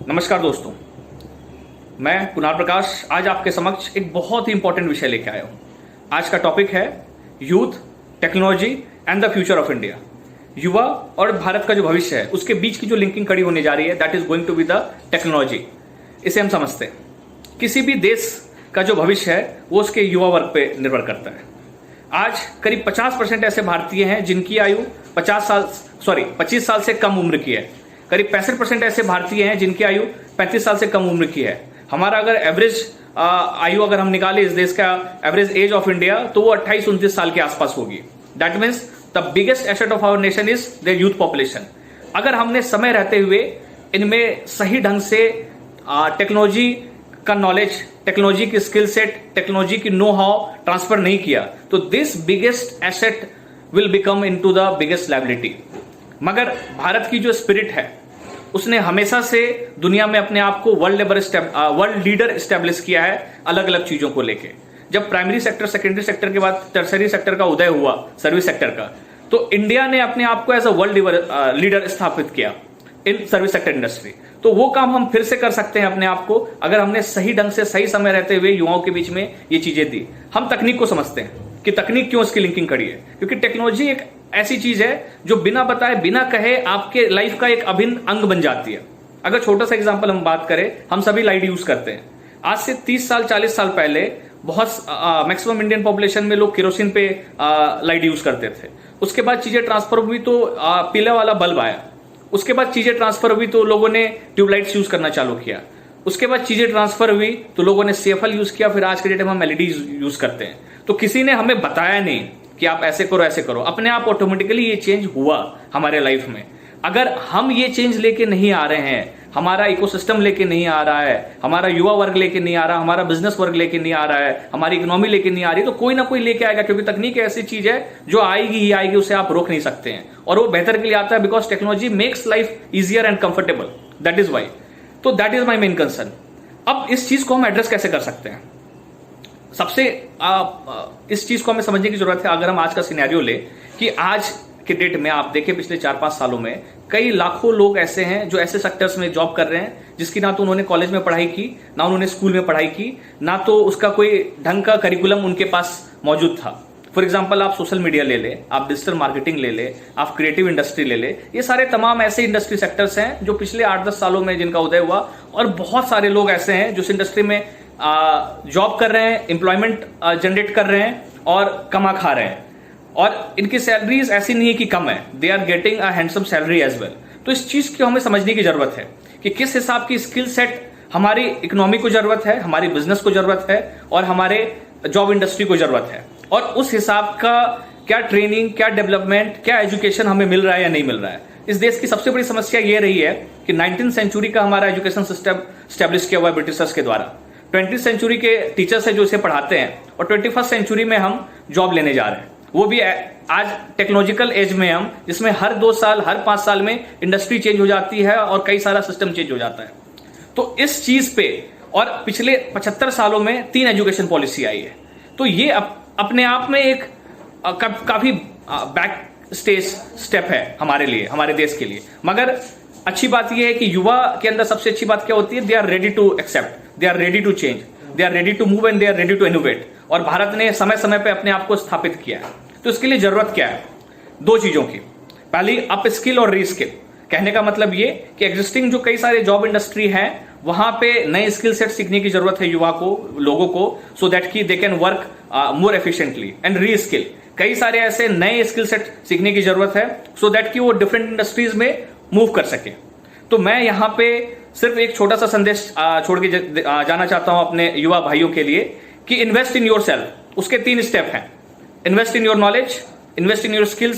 नमस्कार दोस्तों, मैं कुणाल प्रकाश आज आपके समक्ष एक बहुत ही इंपॉर्टेंट विषय लेके आया हूं। आज का टॉपिक है youth, technology and the future of India. युवा और भारत का जो भविष्य है उसके बीच की जो लिंकिंग खड़ी होने जा रही है, that is going to be the technology. इसे हम समझते हैं। किसी भी देश का जो भविष्य है वो उसके युवा वर्ग पे निर्भर करता है। आज करीब 50% ऐसे भारतीय हैं जिनकी आयु 25 साल से कम उम्र की है। करीब 65% ऐसे भारतीय हैं जिनकी आयु 35 साल से कम उम्र की है। हमारा अगर एवरेज आयु अगर हम निकाले इस देश का एवरेज एज ऑफ इंडिया तो वो 28-29 साल के आसपास होगी। That means the biggest asset of our nation is the youth population. अगर हमने समय रहते हुए इनमें सही ढंग से टेक्नोलॉजी का नॉलेज, टेक्नोलॉजी की स्किल सेट, टेक्नोलॉजी की नो हाउ ट्रांसफर नहीं किया तो this biggest asset will become into the biggest liability. मगर भारत की जो स्पिरिट है उसने हमेशा से दुनिया में अपने आप को वर्ल्ड लीडर एस्टेब्लिश किया है अलग अलग चीजों को लेके। जब प्राइमरी सेक्टर, सेकेंडरी सेक्टर के बाद टर्सरी सेक्टर का उदय हुआ, सर्विस सेक्टर का, तो इंडिया ने अपने आप को एज अ वर्ल्ड लीडर स्थापित किया इन सर्विस सेक्टर इंडस्ट्री। तो वो काम हम फिर से कर सकते हैं अपने आप को, अगर हमने सही ढंग से सही समय रहते हुए युवाओं के बीच में ये चीजें दी। हम तकनीक को समझते हैं कि तकनीक क्यों इसकी लिंकिंग खड़ी है, क्योंकि टेक्नोलॉजी एक ऐसी चीज है जो बिना बताए, बिना कहे आपके लाइफ का एक अभिन्न अंग बन जाती है। अगर छोटा सा एग्जांपल हम बात करें, हम सभी लाइट यूज करते हैं। आज से 30 साल 40 साल पहले बहुत मैक्सिमम इंडियन पॉपुलेशन में लोग केरोसिन पे लाइट यूज करते थे। उसके बाद चीजें ट्रांसफर हुई तो पीले वाला बल्ब आया। उसके बाद चीजें ट्रांसफर हुई तो लोगों ने ट्यूबलाइट्स यूज करना चालू किया। उसके बाद चीजें ट्रांसफर हुई तो लोगों ने CFL यूज किया। फिर आज के डेट में हम LED यूज करते हैं। तो किसी ने हमें बताया नहीं कि आप ऐसे करो ऐसे करो, अपने आप ऑटोमेटिकली ये चेंज हुआ हमारे लाइफ में। अगर हम ये चेंज लेके नहीं आ रहे हैं, हमारा इकोसिस्टम लेके नहीं आ रहा है, हमारा युवा वर्ग लेके नहीं आ रहा, हमारा बिजनेस वर्ग लेके नहीं आ रहा है, हमारी इकोनॉमी लेके नहीं आ रही, तो कोई ना कोई लेके आएगा। क्योंकि तकनीक ऐसी चीज है जो आएगी ही आएगी, उसे आप रोक नहीं सकते हैं। और वो बेहतर के लिए आता है, because technology makes life easier and comfortable. That is why. तो that is my main concern. अब इस चीज को हम एड्रेस कैसे कर सकते हैं? सबसे इस चीज को हमें समझने की जरूरत है। अगर हम आज का सिनेरियो ले कि आज के डेट में आप देखें, पिछले 4-5 सालों में कई लाखों लोग ऐसे हैं जो ऐसे सेक्टर्स में जॉब कर रहे हैं जिसकी ना तो उन्होंने कॉलेज में पढ़ाई की, ना उन्होंने स्कूल में पढ़ाई की, ना तो उसका कोई ढंग का करिकुलम उनके पास मौजूद था। फॉर एग्जाम्पल, आप सोशल मीडिया ले ले, आप डिजिटल मार्केटिंग ले ले, आप क्रिएटिव इंडस्ट्री ले ले। ये सारे तमाम ऐसे इंडस्ट्री सेक्टर्स हैं जो पिछले 8-10 सालों में जिनका उदय हुआ। और बहुत सारे लोग ऐसे हैं जो इस इंडस्ट्री में जॉब कर रहे हैं, एम्प्लॉयमेंट जनरेट कर रहे हैं और कमा खा रहे हैं। और इनकी सैलरीज ऐसी नहीं है कि कम है, they are getting a handsome salary as well. तो इस चीज को हमें समझने की जरूरत है कि किस हिसाब की स्किल सेट हमारी इकोनॉमी को जरूरत है, हमारी बिजनेस को जरूरत है और हमारे जॉब इंडस्ट्री को जरूरत है। और उस हिसाब का क्या ट्रेनिंग, क्या डेवलपमेंट, क्या एजुकेशन हमें मिल रहा है या नहीं मिल रहा है। इस देश की सबसे बड़ी समस्या ये रही है कि 19th सेंचुरी का हमारा एजुकेशन सिस्टम स्टैब्लिश किया हुआ है ब्रिटिशर्स के द्वारा। 20th सेंचुरी के टीचर्स है जो इसे पढ़ाते हैं और 21st सेंचुरी में हम जॉब लेने जा रहे हैं। वो भी आज टेक्नोलॉजिकल एज में हम, जिसमें हर 2 साल, हर 5 साल में इंडस्ट्री चेंज हो जाती है और कई सारा सिस्टम चेंज हो जाता है। तो इस चीज पे और पिछले 75 सालों में 3 एजुकेशन पॉलिसी आई है। तो ये अपने आप में एक काफी बैक स्टेज स्टेप है हमारे लिए, हमारे देश के लिए। मगर अच्छी बात यह है कि युवा के अंदर सबसे अच्छी बात क्या होती है? They are ready to accept, they are ready to change, they are ready to move and they are ready to innovate. और भारत ने समय समय पे अपने आप को स्थापित किया है। तो इसके लिए जरूरत क्या है? 2 चीजों की। पहली, अप स्किल और री स्किल। कहने का मतलब ये कि एग्जिस्टिंग जो कई सारे जॉब इंडस्ट्री है वहां पे नए स्किल सेट सीखने की जरूरत है युवा को, लोगों को, सो दैट की they can work more efficiently. And re skill, कई सारे ऐसे नए स्किल सेट सीखने की जरूरत है सो दैट की वो डिफरेंट इंडस्ट्रीज में मूव कर सके। तो मैं यहां पे सिर्फ एक छोटा सा संदेश छोड़ के जाना चाहता हूं अपने युवा भाइयों के लिए कि इन्वेस्ट इन योर सेल्फ। उसके 3 स्टेप हैं। Invest in your knowledge, invest in your skill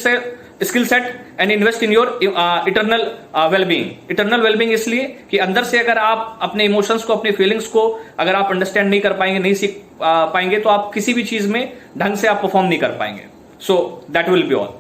set and invest in your eternal wellbeing. Eternal wellbeing इसलिए कि अंदर से अगर आप अपने इमोशंस को, अपनी फीलिंग्स को अगर आप अंडरस्टैंड नहीं कर पाएंगे, नहीं सीख पाएंगे, तो आप किसी भी चीज में ढंग से आप परफॉर्म नहीं कर पाएंगे। So that will be all.